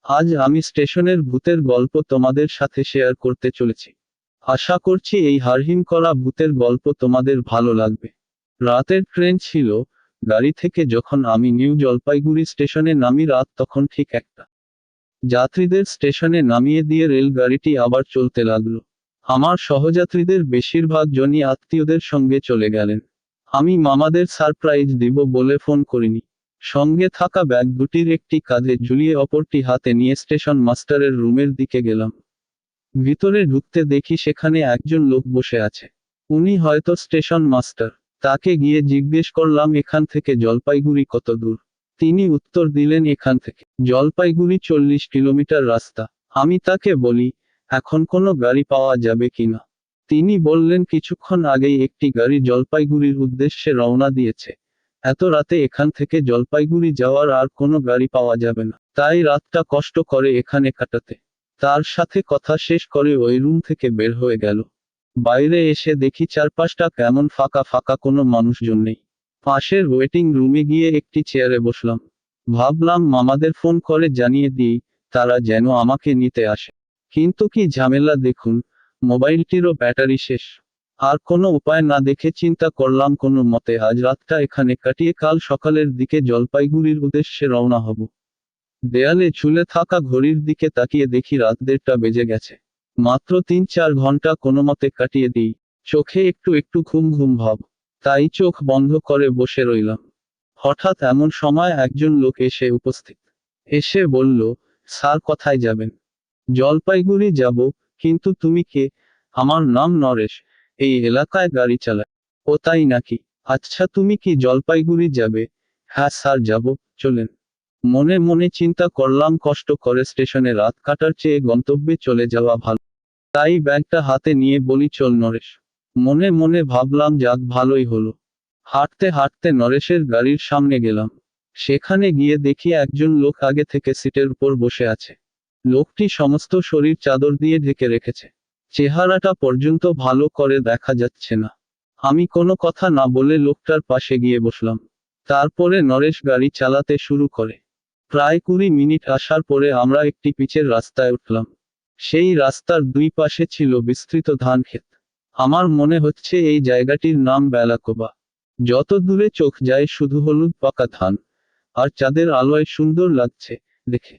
আজ আমি স্টেশনের ভূতের গল্প তোমাদের সাথে শেয়ার করতে চলেছি। আশা করছি এই হাড়হিম করা ভূতের গল্প তোমাদের ভালো লাগবে। রাতের ট্রেন ছিল। গাড়ি থেকে যখন আমি নিউ জলপাইগুড়ি স্টেশনে নামি রাত তখন ঠিক একটা। যাত্রীদের স্টেশনে নামিয়ে দিয়ে রেলগাড়িটি আবার চলতে লাগলো। আমার সহযাত্রীদের বেশিরভাগ জনই আত্মীয়দের সঙ্গে চলে গেলেন। আমি মামাদের সারপ্রাইজ দিব বলে ফোন করিনি। সঙ্গে থাকা ব্যাগ দুটির একটি কাঁধে ঝুলিয়ে অপরটি হাতে নিয়ে স্টেশন মাস্টারের রুমের দিকে গেলাম। ভিতরে ঢুকতে দেখি সেখানে একজন লোক বসে আছে। উনি হয়তো স্টেশন মাস্টার। তাকে গিয়ে জিজ্ঞেস করলাম এখান থেকে জলপাইগুড়ি কত দূর। তিনি উত্তর দিলেন এখান থেকে জলপাইগুড়ি 40 কিলোমিটার রাস্তা। আমি তাকে বলি, এখন কোনো গাড়ি পাওয়া যাবে কিনা। তিনি বললেন কিছুক্ষণ আগেই একটি গাড়ি জলপাইগুড়ির উদ্দেশ্যে রওনা দিয়েছে। এত রাতে এখান থেকে জলপাইগুড়ি যাওয়ার আর কোনো গাড়ি পাওয়া যাবে না, তাই রাতটা কষ্ট করে এখানে কাটাতে। তার সাথে কথা শেষ করে ওই রুম থেকে বের হয়ে গেল। বাইরে এসে দেখি চারপাশটা কেমন ফাঁকা ফাঁকা, কোনো মানুষজন নেই। পাশের ওয়েটিং রুমে গিয়ে একটি চেয়ারে বসলাম। ভাবলাম মামাদের ফোন করে জানিয়ে দিই, তারা যেন আমাকে নিতে আসে। কিন্তু কি ঝামেলা দেখুন, মোবাইলটিরও ব্যাটারি শেষ। আর কোনো উপায় না দেখে চিন্তা করলাম কোনো মতে আজ রাতটা এখানে কাটিয়ে কাল সকালের দিকে জলপাইগুড়ির উদ্দেশ্যে রওনা হব। দেয়ালে ঝুলে থাকা ঘড়ির দিকে তাকিয়ে দেখি রাত 1:30 বেজে গেছে। মাত্র 3-4 ঘন্টা কোনোমতে কাটিয়ে দিই। চোখে একটু একটু ঘুম ঘুম ভাব। তাই চোখ বন্ধ করে বসে রইলাম। হঠাৎ এমন সময় একজন লোক এসে উপস্থিত। এসে বলল, স্যার কোথায় যাবেন? জলপাইগুড়ি যাব। কিন্তু তুমি কে? আমার নাম নরেশ। এই এলাকায় গাড়ি চালায়। ও তাই নাকি? আচ্ছা তুমি কি জলপাইগুড়ি যাবে? হ্যাঁ স্যার যাব, চলেন। মনে মনে চিন্তা করলাম কষ্ট করে স্টেশনে রাত কাটার চেয়ে গন্তব্যে চলে যাওয়া ভালো। তাই ব্যাগটা হাতে নিয়ে বলি চল নরেশ। মনে মনে ভাবলাম যাক ভালোই হলো। হাঁটতে হাঁটতে নরেশের গাড়ির সামনে গেলাম। সেখানে গিয়ে দেখি একজন লোক আগে থেকে সিটের উপর বসে আছে। লোকটি সমস্ত শরীর চাদর দিয়ে ঢেকে রেখেছে। চেহারাটা পর্যন্ত ভালো করে দেখা যাচ্ছে না। আমি কোনো কথা না বলে লোকটার পাশে গিয়ে বসলাম। তারপরে নরেশ গাড়ি চালাতে শুরু করে। প্রায় 20 মিনিট আসার পরে আমরা একটি পিচের রাস্তায় উঠলাম। সেই রাস্তার দুই পাশে ছিল বিস্তৃত ধান ক্ষেত। আমার মনে হচ্ছে এই জায়গাটির নাম বেলাকোবা। যত দূরে চোখ যায় শুধু হলুদ পাকা ধান। আর চাঁদের আলোয় সুন্দর লাগছে দেখে।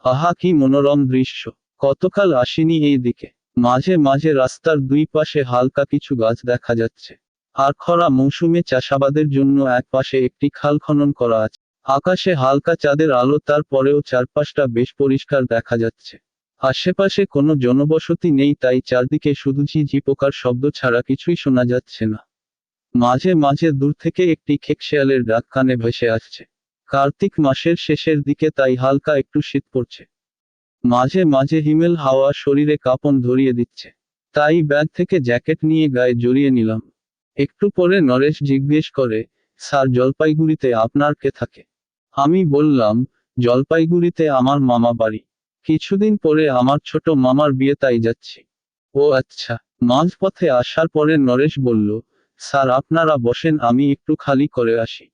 আহা কি মনোরম দৃশ্য! কতকাল আসিনি এই দিকে। মাঝে মাঝে রাস্তার দুই পাশে হালকা কিছু গাছ দেখা যাচ্ছে। আর খরা মৌসুমে চাষাবাদের জন্য এক পাশে একটি খাল খনন করা আছে। আকাশে হালকা চাঁদের আলো, তারপরেও চারপাশটা বেশ পরিষ্কার দেখা যাচ্ছে। আশেপাশে কোনো জনবসতি নেই, তাই চারদিকে শুধু ঝিঝি পোকার শব্দ ছাড়া কিছুই শোনা যাচ্ছে না। মাঝে মাঝে দূর থেকে একটি খেকশেয়ালের ডাক কানে ভেসে আসছে। কার্তিক মাসের শেষের দিকে, তাই হালকা একটু শীত পড়ছে। মাঝে মাঝে হিমেল হাওয়া শরীরে কাঁপন ধরিয়ে দিচ্ছে। তাই ব্যাগ থেকে জ্যাকেট নিয়ে গায়ে জড়িয়ে নিলাম। একটু পরে নরেশ জিজ্ঞেস করে, স্যার জলপাইগুড়িতে আপনার কে থাকে? আমি বললাম, জলপাইগুড়িতে আমার মামা বাড়ি। কিছুদিন পরে আমার ছোট মামার বিয়ে, তাই যাচ্ছি। ও আচ্ছা। মাঝপথে আসার পরে নরেশ বলল, স্যার আপনারা বসেন, আমি একটু খালি করে আসি।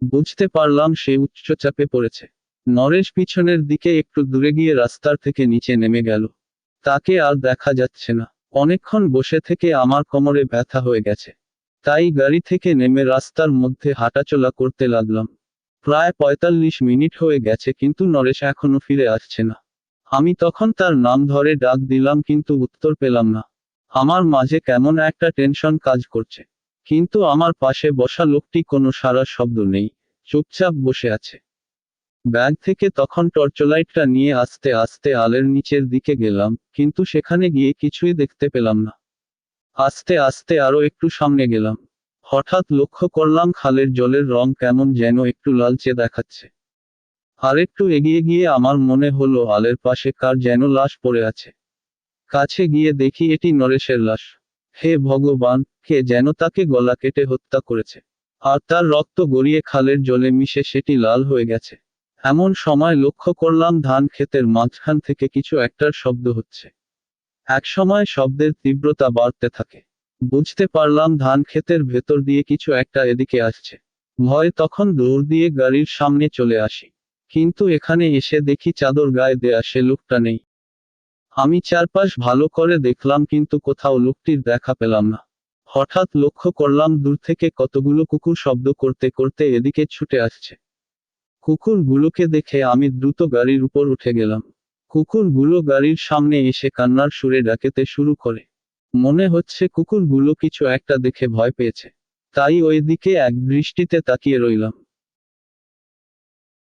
বুঝতে পারলাম সে উচ্চচাপে পড়েছে। নরেশ পিছনের দিকে একটু দূরে গিয়ে রাস্তার থেকে নিচে নেমে গেল। তাকে আর দেখা যাচ্ছে না। অনেকক্ষণ বসে থেকে আমার কোমরে ব্যথা হয়ে গেছে। তাই গাড়ি থেকে নেমে রাস্তার মধ্যে হাঁটাচলা করতে লাগলাম। প্রায় 45 মিনিট হয়ে গেছে, কিন্তু নরেশ এখনো ফিরে আসছে না। আমি তখন তার নাম ধরে ডাক দিলাম, কিন্তু উত্তর পেলাম না। আমার মাঝে কেমন একটা টেনশন কাজ করছে। কিন্তু আমার পাশে বসা লোকটি কোনো সাড়া শব্দ নেই, চুপচাপ বসে আছে। ব্যাগ থেকে তখন টর্চলাইটটা নিয়ে আস্তে আস্তে আলের নিচের দিকে গেলাম, কিন্তু সেখানে গিয়ে কিছুই দেখতে পেলাম না। আস্তে আস্তে আরো একটু সামনে গেলাম। হঠাৎ লক্ষ্য করলাম খালের জলের রং কেমন যেন একটু লালচে দেখাচ্ছে। আরেকটু এগিয়ে গিয়ে আমার মনে হলো আলের পাশে কার যেন লাশ পড়ে আছে। কাছে গিয়ে দেখি এটি নরেশের লাশ। হে ভগবান, কে যেন তাকে গলা কেটে হত্যা করেছে। আর তার রক্ত গড়িয়ে খালের জলে মিশে সেটি লাল হয়ে গেছে। এমন সময় লক্ষ্য করলাম ধান ক্ষেতের মাঝখান থেকে কিছু একটার শব্দ হচ্ছে। এক সময় শব্দের তীব্রতা বাড়তে থাকে। বুঝতে পারলাম ধান ক্ষেতের ভেতর দিয়ে কিছু একটা এদিকে আসছে। ভয় তখন দৌড় দিয়ে গাড়ির সামনে চলে আসি। কিন্তু এখানে এসে দেখি চাদর গায়ে দেয়া সে লোকটা নেই। আমি চারপাশ ভালো করে দেখলাম কিন্তু কোথাও লোকটির দেখা পেলাম না। হঠাৎ লক্ষ্য করলাম দূর থেকে কতগুলো কুকুর শব্দ করতে করতে এদিকে ছুটে আসছে। কুকুরগুলোকে দেখে আমি দ্রুত গাড়ির উপর উঠে গেলাম। কুকুরগুলো গাড়ির সামনে এসে কান্নার সুরে ডাকতে শুরু করে। মনে হচ্ছে কুকুরগুলো কিছু একটা দেখে ভয় পেয়েছে। তাই ওই দিকে এক দৃষ্টিতে তাকিয়ে রইলাম।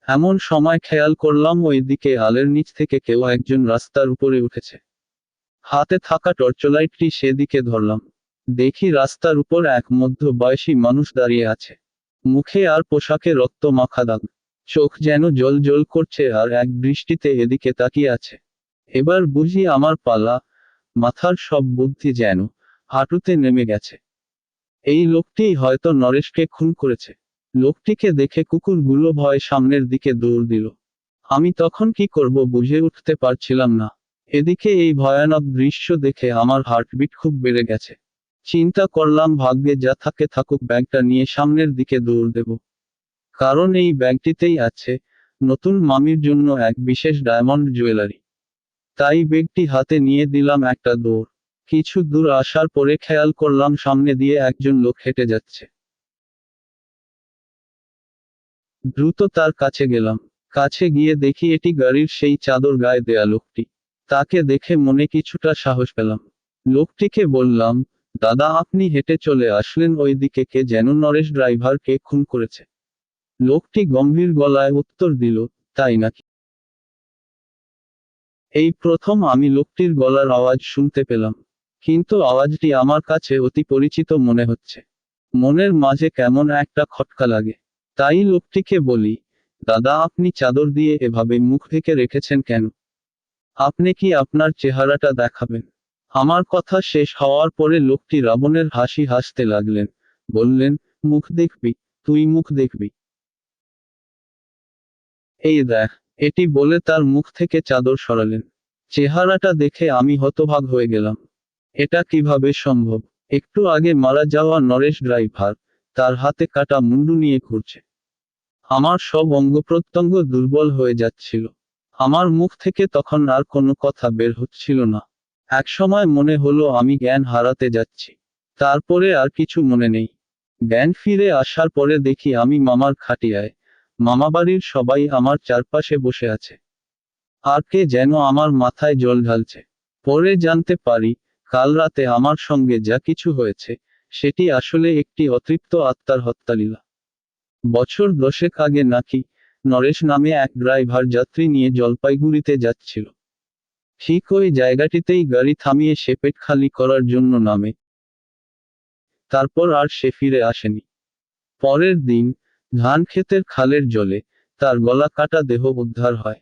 এমন সময় খেয়াল করলাম ওই দিকে আলের নিচ থেকে কেউ একজন রাস্তার উপরে উঠেছে। হাতে থাকা টর্চলাইটটি সেদিকে ধরলাম। দেখি রাস্তার উপর এক মধ্যবয়সী মানুষ দাঁড়িয়ে আছে। মুখে আর পোশাকে রক্ত মাখা দাগ। চোখ যেন জল জল করছে আর এক দৃষ্টিতে এদিকে তাকিয়ে আছে। এবার বুঝি আমার পালা। মাথার সব বুদ্ধি যেন হাঁটুতে নেমে গেছে। এই লোকটিই হয়তো নরেশকে খুন করেছে। লোকটিকে দেখে কুকুরগুলো ভয়ে সামনের দিকে দৌড় দিল। আমি তখন কি করব বুঝে উঠতে পারছিলাম না। এদিকে এই ভয়ানক দৃশ্য দেখে আমার হার্টবিট খুব বেড়ে গেছে। চিন্তা করলাম ভাগ্যে যা থাকে থাকুক, ব্যাগটা নিয়ে সামনের দিকে দৌড় দেব। কারণ এই ব্যাগটিতেই আছে নতুন মামির জন্য এক বিশেষ ডায়মন্ড জুয়েলারি। তাই ব্যাগটি হাতে নিয়ে দিলাম একটা দৌড়। কিছু দূর আসার পরে খেয়াল করলাম সামনে দিয়ে একজন লোক হেঁটে যাচ্ছে। দ্রুত তার কাছে গেলাম। কাছে গিয়ে দেখি এটি গাড়ির সেই চাদর গায়ে দেয়া লোকটি। তাকে দেখে মনে কিছুটা সাহস পেলাম। লোকটিকে বললাম, দাদা আপনি হেঁটে চলে আসলেন, ওই দিকে কে যেন নরেশ ড্রাইভারকে খুন করেছে। লোকটি গম্ভীর গলায় উত্তর দিল, তাই নাকি? এই প্রথম আমি লোকটির গলার আওয়াজ শুনতে পেলাম। কিন্তু আওয়াজটি আমার কাছে অতি পরিচিত মনে হচ্ছে। মনের মাঝে কেমন একটা খটকা লাগে। তাই লোকটিকে বলি, দাদা আপনি চাদর দিয়ে এভাবে মুখ ঢেকে রেখেছেন কেন? আপনি কি আপনার চেহারাটা দেখাবেন? আমার কথা শেষ হওয়ার পরে লোকটি রাবণের হাসি হাসতে লাগলেন। বললেন, মুখ দেখবি? তুই মুখ দেখবি? এই দেখ। এটি বলে তার মুখ থেকে চাদর সরালেন। চেহারাটা দেখে আমি হতবাক হয়ে গেলাম। এটা কিভাবে সম্ভব? একটু আগে মারা যাওয়া নরেশ ড্রাইভার তার হাতে কাটা মুন্ডু নিয়ে ঘুরছে। আমার সব অঙ্গপ্রত্যঙ্গ দুর্বল হয়ে যাচ্ছিল। আমার মুখ থেকে তখন আর কোনো কথা বের হচ্ছিল না। একসময় মনে হলো আমি জ্ঞান হারাতে যাচ্ছি। তারপরে আর কিছু মনে নেই। জ্ঞান ফিরে আসার পরে দেখি আমি মামার খাটিয়ায়। মামাবাড়ির সবাই আমার চারপাশে বসে আছে। আর কে যেন আমার মাথায় জল ঢালছে। পরে জানতে পারি, কাল রাতে আমার সঙ্গে যা কিছু হয়েছে সেটি আসলে একটি অতৃপ্ত আত্মার হত্যালীলা। বছর 10 আগে নাকি নরেশ নামে এক ড্রাইভার যাত্রী নিয়ে জলপাইগুড়িতে যাচ্ছিল। ঠিক ওই জায়গাটিতেই গাড়ি থামিয়ে সে পেট খালি করার জন্য নামে। তারপর আর সে ফিরে আসেনি। পরের দিন ধান ক্ষেতের খালের জলে তার গলা কাটা দেহ উদ্ধার হয়।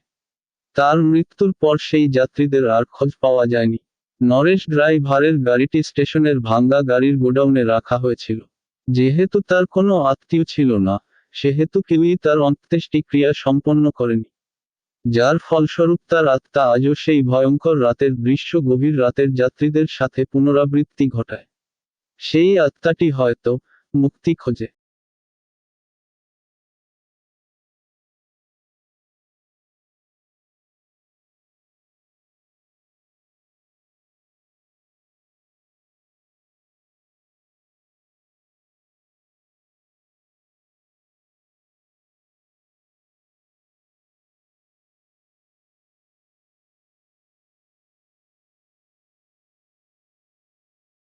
তার মৃত্যুর পর সেই যাত্রীদের আর খোঁজ পাওয়া যায়নি। নরেশ ড্রাইভারের গাড়িটি স্টেশনের ভাঙ্গা গাড়ির গোডাউনে রাখা হয়েছিল। যেহেতু তার কোনো আত্মীয় ছিল না, সেহেতু কেউই তার অন্ত্যেষ্টিক্রিয়া সম্পন্ন করেনি। যার ফলস্বরূপ তার আত্মা আজও সেই ভয়ঙ্কর রাতের দৃশ্য গভীর রাতের যাত্রীদের সাথে পুনরাবৃত্তি ঘটায়। সেই আত্মাটি হয়তো মুক্তি খোঁজে।